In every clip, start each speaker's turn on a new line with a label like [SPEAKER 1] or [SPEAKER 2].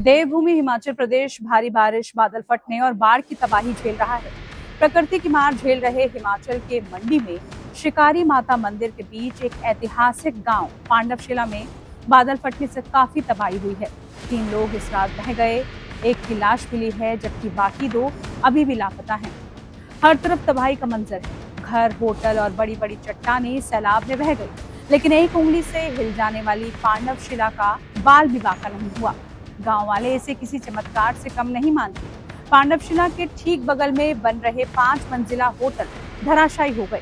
[SPEAKER 1] देवभूमि हिमाचल प्रदेश भारी बारिश, बादल फटने और बाढ़ की तबाही झेल रहा है। प्रकृति की मार झेल रहे हिमाचल के मंडी में शिकारी माता मंदिर के बीच एक ऐतिहासिक गांव पांडवशिला में बादल फटने से काफी तबाही हुई है। 3 लोग इस रात बह गए, एक की लाश मिली है जबकि बाकी 2 अभी भी लापता हैं। हर तरफ तबाही का मंजर है। घर, होटल और बड़ी बड़ी चट्टानें सैलाब में बह गई, लेकिन एक उंगली से हिल जाने वाली पांडवशिला का बाल भी बांका नहीं हुआ। गांव वाले इसे किसी चमत्कार से कम नहीं मानते। पांडवशिला के ठीक बगल में बन रहे 5 मंजिला होटल धराशायी हो गए।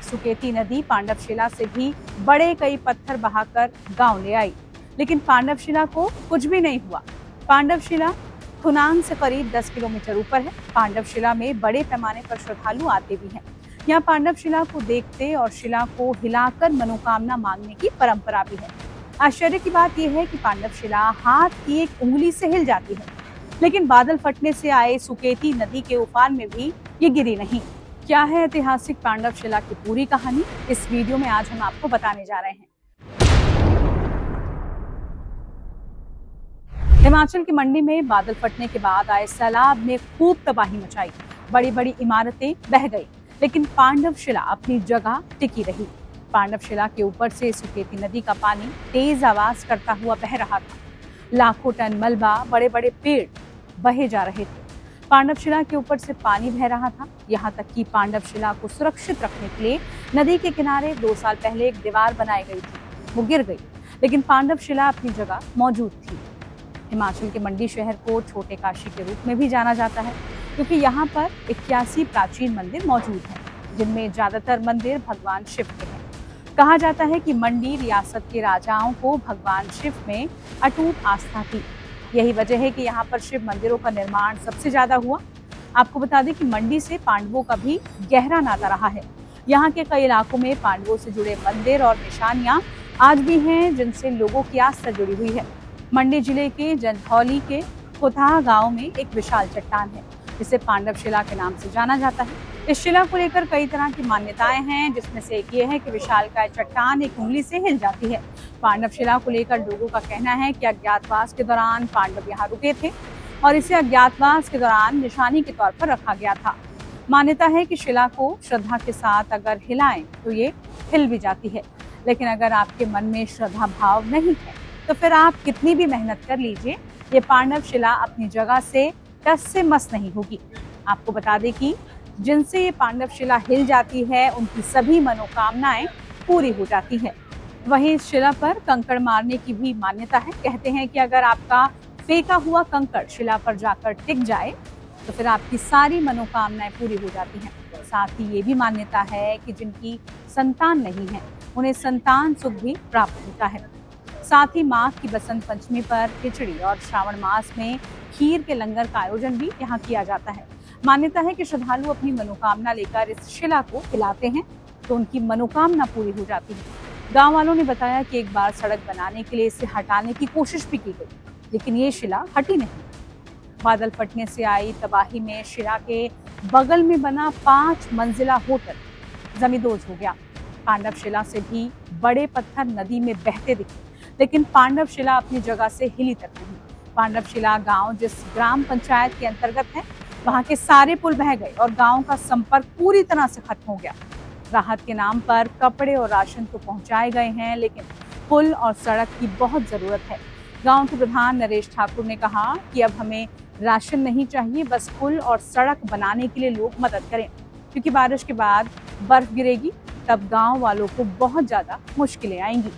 [SPEAKER 1] सुकेती नदी पांडवशिला से भी बड़े कई पत्थर बहाकर गांव ले आई, लेकिन पांडवशिला को कुछ भी नहीं हुआ। पांडवशिला थुनांग से करीब 10 किलोमीटर ऊपर है। पांडवशिला में बड़े पैमाने पर श्रद्धालु आते भी हैं। यहाँ पांडवशिला को देखते और शिला को हिलाकर मनोकामना मांगने की परंपरा भी है। आश्चर्य की बात यह है कि पांडवशिला हाथ की एक उंगली से हिल जाती है, लेकिन बादल फटने से आए सुकेती नदी के उफान में भी ये गिरी नहीं। क्या है ऐतिहासिक पांडवशिला की पूरी कहानी, इस वीडियो में आज हम आपको बताने जा रहे हैं। हिमाचल की मंडी में बादल फटने के बाद आए सैलाब ने खूब तबाही मचाई। बड़ी बड़ी इमारतें बह गई, लेकिन पांडवशिला अपनी जगह टिकी रही। पांडवशिला के ऊपर से सुकेती नदी का पानी तेज आवाज करता हुआ बह रहा था। लाखों टन मलबा, बड़े बड़े पेड़ बहे जा रहे थे। पांडवशिला के ऊपर से पानी बह रहा था, यहाँ तक कि पांडवशिला को सुरक्षित रखने के लिए नदी के किनारे 2 साल पहले एक दीवार बनाई गई थी। वो गिर गई, लेकिन पांडवशिला अपनी जगह मौजूद थी। हिमाचल के मंडी शहर को छोटे काशी के रूप में भी जाना जाता है, क्योंकि यहाँ पर 81 प्राचीन मंदिर मौजूद हैं, जिनमें ज्यादातर मंदिर भगवान शिव के हैं। कहा जाता है कि मंडी रियासत के राजाओं को भगवान शिव में अटूट आस्था थी। यही वजह है कि यहाँ पर शिव मंदिरों का निर्माण सबसे ज्यादा हुआ। आपको बता दें कि मंडी से पांडवों का भी गहरा नाता रहा है। यहाँ के कई इलाकों में पांडवों से जुड़े मंदिर और निशानियां आज भी हैं, जिनसे लोगों की आस्था जुड़ी हुई है। मंडी जिले के जंधौली के कोथाह गांव में एक विशाल चट्टान है, जिसे पांडवशिला के नाम से जाना जाता है। इस शिला को लेकर कई तरह की मान्यताएं हैं, जिसमें से एक ये है कि विशालकाय चट्टान एक उंगली से हिल जाती है। पांडवशिला को लेकर लोगों का कहना है कि अज्ञातवास के दौरान पांडव यहाँ रुके थे और इसे अज्ञातवास के दौरान निशानी के तौर पर रखा गया था। मान्यता है कि शिला को श्रद्धा के साथ अगर हिलाएं तो ये हिल भी जाती है, लेकिन अगर आपके मन में श्रद्धा भाव नहीं है तो फिर आप कितनी भी मेहनत कर लीजिए, ये पांडवशिला अपनी जगह से टस से मस नहीं होगी। आपको बता दें कि जिनसे ये पांडवशिला हिल जाती है, उनकी सभी मनोकामनाएं पूरी हो जाती हैं। वहीं इस शिला पर कंकड़ मारने की भी मान्यता है। कहते हैं कि अगर आपका फेंका हुआ कंकड़ शिला पर जाकर टिक जाए तो फिर आपकी सारी मनोकामनाएं पूरी हो जाती हैं। साथ ही ये भी मान्यता है कि जिनकी संतान नहीं है, उन्हें संतान सुख भी प्राप्त होता है। साथ ही माघ की बसंत पंचमी पर खिचड़ी और श्रावण मास में खीर के लंगर का आयोजन भी यहाँ किया जाता है। मान्यता है कि श्रद्धालु अपनी मनोकामना लेकर इस शिला को हिलाते हैं तो उनकी मनोकामना पूरी हो जाती है। गांव वालों ने बताया कि एक बार सड़क बनाने के लिए इसे हटाने की कोशिश भी की गई, लेकिन ये शिला हटी नहीं। बादल फटने से आई तबाही में शिला के बगल में बना 5 मंजिला होटल जमींदोज हो गया। पांडवशिला से भी बड़े पत्थर नदी में बहते दिखे, लेकिन पांडवशिला अपनी जगह से हिली तक नहीं। पांडवशिला गांव जिस ग्राम पंचायत के अंतर्गत है, वहां के सारे पुल बह गए और गांव का संपर्क पूरी तरह से खत्म हो गया। राहत के नाम पर कपड़े और राशन तो पहुंचाए गए हैं, लेकिन पुल और सड़क की बहुत जरूरत है। गांव के प्रधान नरेश ठाकुर ने कहा कि अब हमें राशन नहीं चाहिए, बस पुल और सड़क बनाने के लिए लोग मदद करें, क्योंकि बारिश के बाद बर्फ गिरेगी, तब गाँव वालों को बहुत ज्यादा मुश्किलें आएंगी।